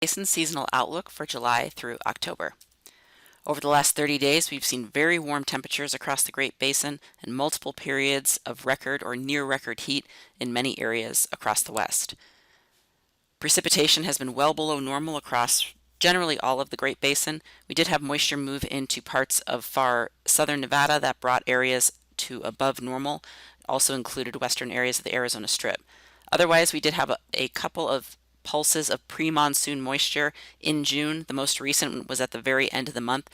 Basin seasonal outlook for July through October. Over the last 30 days, we've seen very warm temperatures across the Great Basin and multiple periods of record or near record heat in many areas across the West. Precipitation has been well below normal across generally all of the Great Basin. We did have moisture move into parts of far southern Nevada that brought areas to above normal, also included western areas of the Arizona Strip. Otherwise, we did have a couple of pulses of pre-monsoon moisture in June. The most recent was at the very end of the month,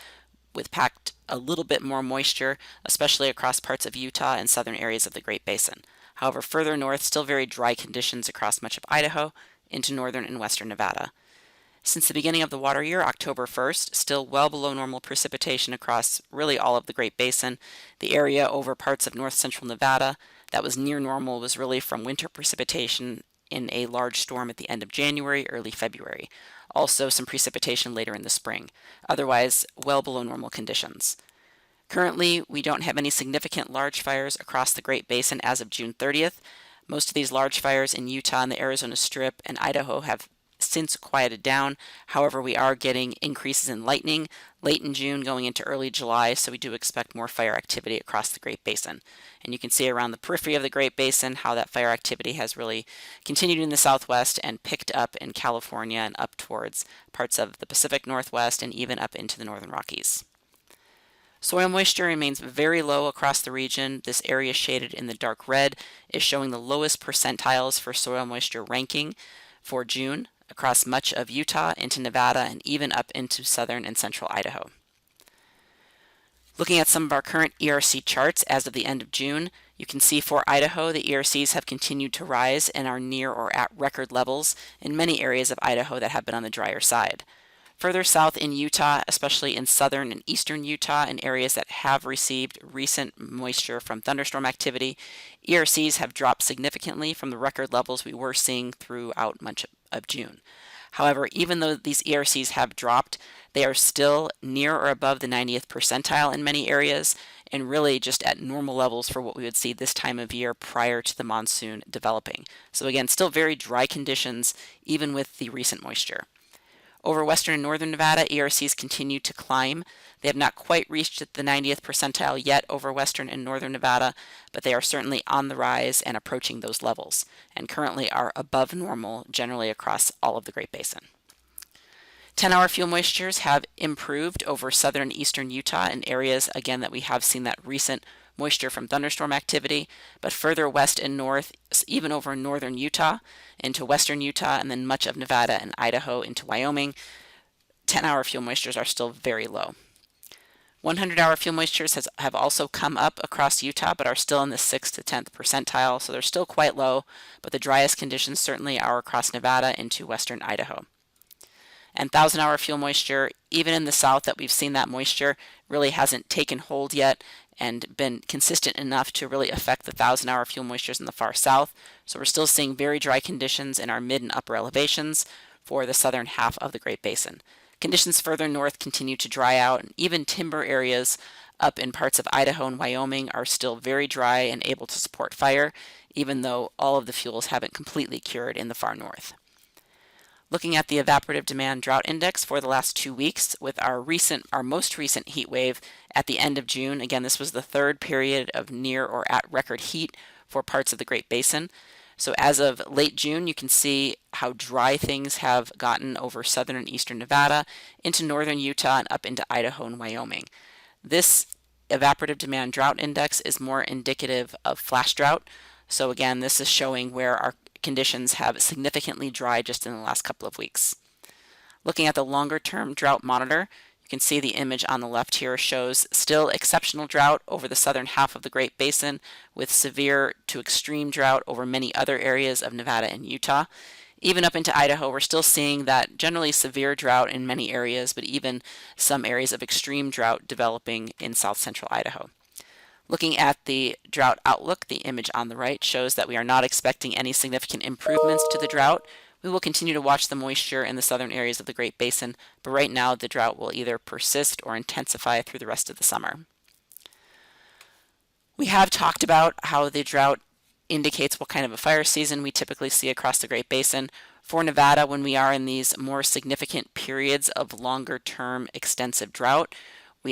with packed a little bit more moisture, especially across parts of Utah and southern areas of the Great Basin. However, further north, still very dry conditions across much of Idaho into northern and western Nevada. Since the beginning of the water year, October 1st, still well below normal precipitation across really all of the Great Basin. The area over parts of north central Nevada that was near normal was really from winter precipitation in a large storm at the end of January, early February. Also some precipitation later in the spring. Otherwise, well below normal conditions. Currently, we don't have any significant large fires across the Great Basin as of June 30th. Most of these large fires in Utah and the Arizona Strip and Idaho have since quieted down. However, we are getting increases in lightning late in June going into early July, so we do expect more fire activity across the Great Basin. And you can see around the periphery of the Great Basin how that fire activity has really continued in the southwest and picked up in California and up towards parts of the Pacific Northwest and even up into the northern Rockies. Soil moisture remains very low across the region. This area shaded in the dark red is showing the lowest percentiles for soil moisture ranking for June across much of Utah into Nevada and even up into southern and central Idaho. Looking at some of our current ERC charts as of the end of June, you can see for Idaho the ERCs have continued to rise and are near or at record levels in many areas of Idaho that have been on the drier side. Further south in Utah, especially in southern and eastern Utah and areas that have received recent moisture from thunderstorm activity, ERCs have dropped significantly from the record levels we were seeing throughout much of June. However, even though these ERCs have dropped, they are still near or above the 90th percentile in many areas and really just at normal levels for what we would see this time of year prior to the monsoon developing. So again, still very dry conditions even with the recent moisture. Over western and northern Nevada, ERCs continue to climb. They have not quite reached the 90th percentile yet over western and northern Nevada, but they are certainly on the rise and approaching those levels, and currently are above normal generally across all of the Great Basin. 10-hour fuel moistures have improved over southern and eastern Utah in areas, again, that we have seen that recent moisture from thunderstorm activity, but further west and north, even over northern Utah, into western Utah, and then much of Nevada and Idaho into Wyoming, 10-hour fuel moistures are still very low. 100-hour fuel moistures have also come up across Utah, but are still in the 6th to 10th percentile, so they're still quite low, but the driest conditions certainly are across Nevada into western Idaho. And 1,000-hour fuel moisture, even in the south that we've seen that moisture, really hasn't taken hold yet and been consistent enough to really affect the 1,000-hour fuel moistures in the far south. So we're still seeing very dry conditions in our mid and upper elevations for the southern half of the Great Basin. Conditions further north continue to dry out, and even timber areas up in parts of Idaho and Wyoming are still very dry and able to support fire, even though all of the fuels haven't completely cured in the far north. Looking at the evaporative demand drought index for the last 2 weeks with our most recent heat wave at the end of June. Again, this was the third period of near or at record heat for parts of the Great Basin. So as of late June, you can see how dry things have gotten over southern and eastern Nevada, into northern Utah, and up into Idaho and Wyoming. This evaporative demand drought index is more indicative of flash drought. So again, this is showing where our conditions have significantly dried just in the last couple of weeks. Looking at the longer term drought monitor, you can see the image on the left here shows still exceptional drought over the southern half of the Great Basin with severe to extreme drought over many other areas of Nevada and Utah. Even up into Idaho, we're still seeing that generally severe drought in many areas, but even some areas of extreme drought developing in south central Idaho. Looking at the drought outlook, the image on the right shows that we are not expecting any significant improvements to the drought. We will continue to watch the moisture in the southern areas of the Great Basin, but right now the drought will either persist or intensify through the rest of the summer. We have talked about how the drought indicates what kind of a fire season we typically see across the Great Basin. For Nevada, when we are in these more significant periods of longer-term extensive drought,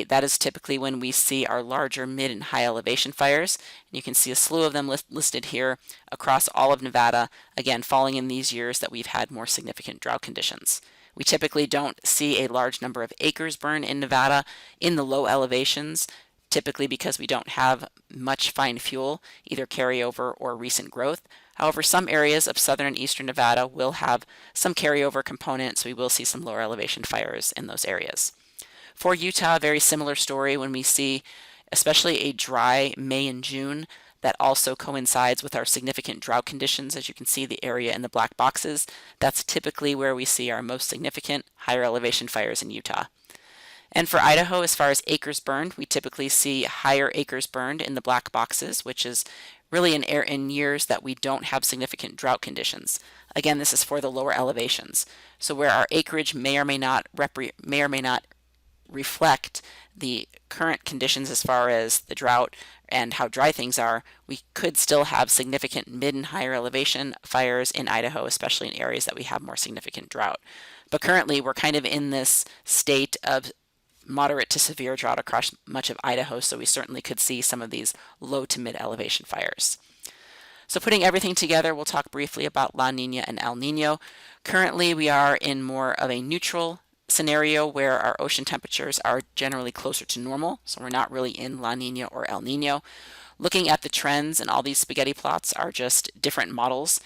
that is typically when we see our larger mid and high elevation fires. And you can see a slew of them listed here across all of Nevada, again, falling in these years that we've had more significant drought conditions. We typically don't see a large number of acres burn in Nevada in the low elevations, typically because we don't have much fine fuel, either carryover or recent growth. However, some areas of southern and eastern Nevada will have some carryover components, so we will see some lower elevation fires in those areas. For Utah, a very similar story when we see especially a dry May and June that also coincides with our significant drought conditions. As you can see, the area in the black boxes, that's typically where we see our most significant higher elevation fires in Utah. And for Idaho, as far as acres burned, we typically see higher acres burned in the black boxes, which is really in years that we don't have significant drought conditions. Again, this is for the lower elevations. So where our acreage may or may not reflect the current conditions as far as the drought and how dry things are, we could still have significant mid and higher elevation fires in Idaho, especially in areas that we have more significant drought. But currently, we're kind of in this state of moderate to severe drought across much of Idaho, so we certainly could see some of these low to mid elevation fires. So putting everything together, we'll talk briefly about La Nina and El Nino. Currently, we are in more of a neutral scenario where our ocean temperatures are generally closer to normal, so we're not really in La Nina or El Nino. Looking at the trends, and all these spaghetti plots are just different models,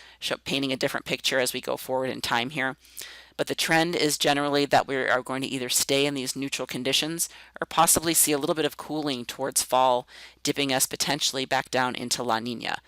painting a different picture as we go forward in time here. But the trend is generally that we are going to either stay in these neutral conditions or possibly see a little bit of cooling towards fall, dipping us potentially back down into La Nina.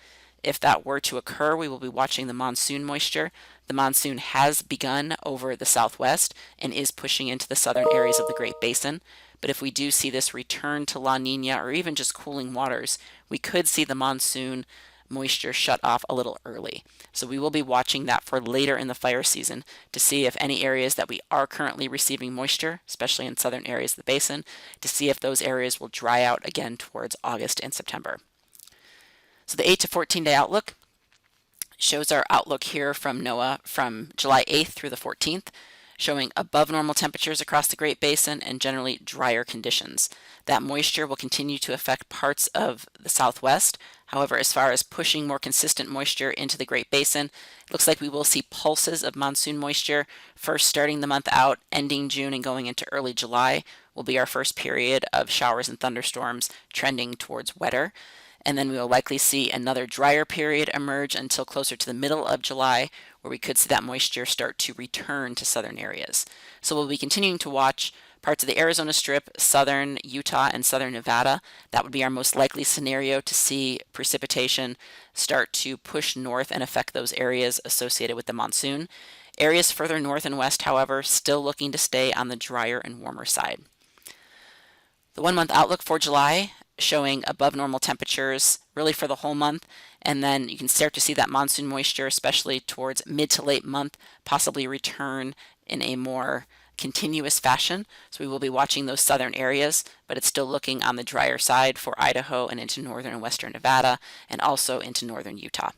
If that were to occur, we will be watching the monsoon moisture. The monsoon has begun over the southwest and is pushing into the southern areas of the Great Basin. But if we do see this return to La Nina or even just cooling waters, we could see the monsoon moisture shut off a little early. So we will be watching that for later in the fire season to see if any areas that we are currently receiving moisture, especially in southern areas of the basin, to see if those areas will dry out again towards August and September. So the 8 to 14 day outlook shows our outlook here from NOAA from July 8th through the 14th, showing above normal temperatures across the Great Basin and generally drier conditions. That moisture will continue to affect parts of the southwest. However, as far as pushing more consistent moisture into the Great Basin, it looks like we will see pulses of monsoon moisture, first starting the month out, ending June and going into early July will be our first period of showers and thunderstorms trending towards wetter. And then we will likely see another drier period emerge until closer to the middle of July, where we could see that moisture start to return to southern areas. So we'll be continuing to watch parts of the Arizona Strip, southern Utah, and southern Nevada. That would be our most likely scenario to see precipitation start to push north and affect those areas associated with the monsoon. Areas further north and west, however, still looking to stay on the drier and warmer side. The 1 month outlook for July showing above normal temperatures really for the whole month, and then you can start to see that monsoon moisture, especially towards mid to late month, possibly return in a more continuous fashion. So we will be watching those southern areas, but it's still looking on the drier side for Idaho and into northern and western Nevada, and also into northern Utah.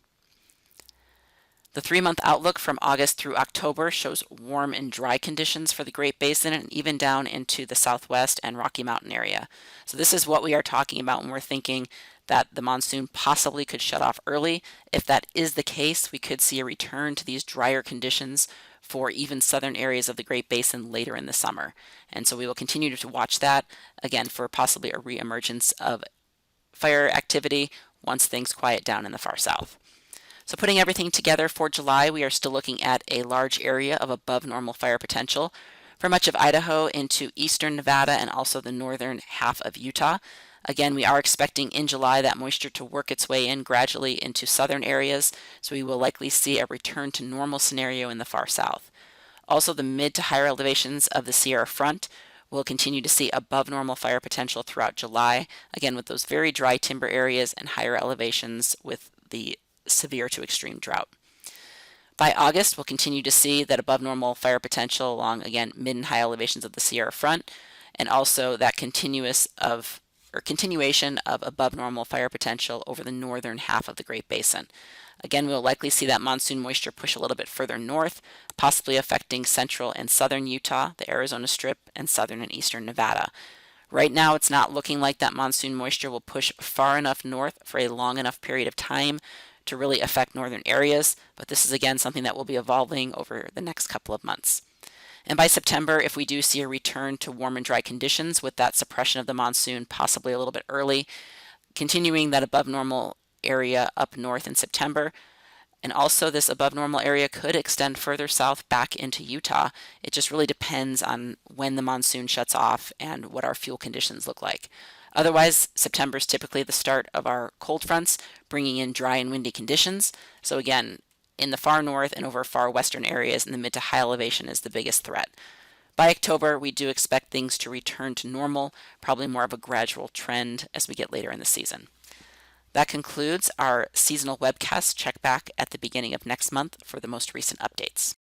The 3 month outlook from August through October shows warm and dry conditions for the Great Basin and even down into the southwest and Rocky Mountain area. So this is what we are talking about when we're thinking that the monsoon possibly could shut off early. If that is the case, we could see a return to these drier conditions for even southern areas of the Great Basin later in the summer. And so we will continue to watch that, again, for possibly a reemergence of fire activity once things quiet down in the far south. So putting everything together for July, we are still looking at a large area of above normal fire potential for much of Idaho into eastern Nevada and also the northern half of Utah. Again, we are expecting in July that moisture to work its way in gradually into southern areas, so we will likely see a return to normal scenario in the far south. Also, the mid to higher elevations of the Sierra Front will continue to see above normal fire potential throughout July, again with those very dry timber areas and higher elevations with the severe to extreme drought. By August, we'll continue to see that above normal fire potential along, again, mid and high elevations of the Sierra Front, and also that continuation of above normal fire potential over the northern half of the Great Basin. Again, we'll likely see that monsoon moisture push a little bit further north, possibly affecting central and southern Utah, the Arizona Strip, and southern and eastern Nevada. Right now, it's not looking like that monsoon moisture will push far enough north for a long enough period of time to really affect northern areas, but this is again something that will be evolving over the next couple of months. And by September, if we do see a return to warm and dry conditions with that suppression of the monsoon possibly a little bit early, continuing that above normal area up north in September, and also this above normal area could extend further south back into Utah. It just really depends on when the monsoon shuts off and what our fuel conditions look like. Otherwise, September is typically the start of our cold fronts, bringing in dry and windy conditions. So again, in the far north and over far western areas in the mid to high elevation is the biggest threat. By October, we do expect things to return to normal, probably more of a gradual trend as we get later in the season. That concludes our seasonal webcast. Check back at the beginning of next month for the most recent updates.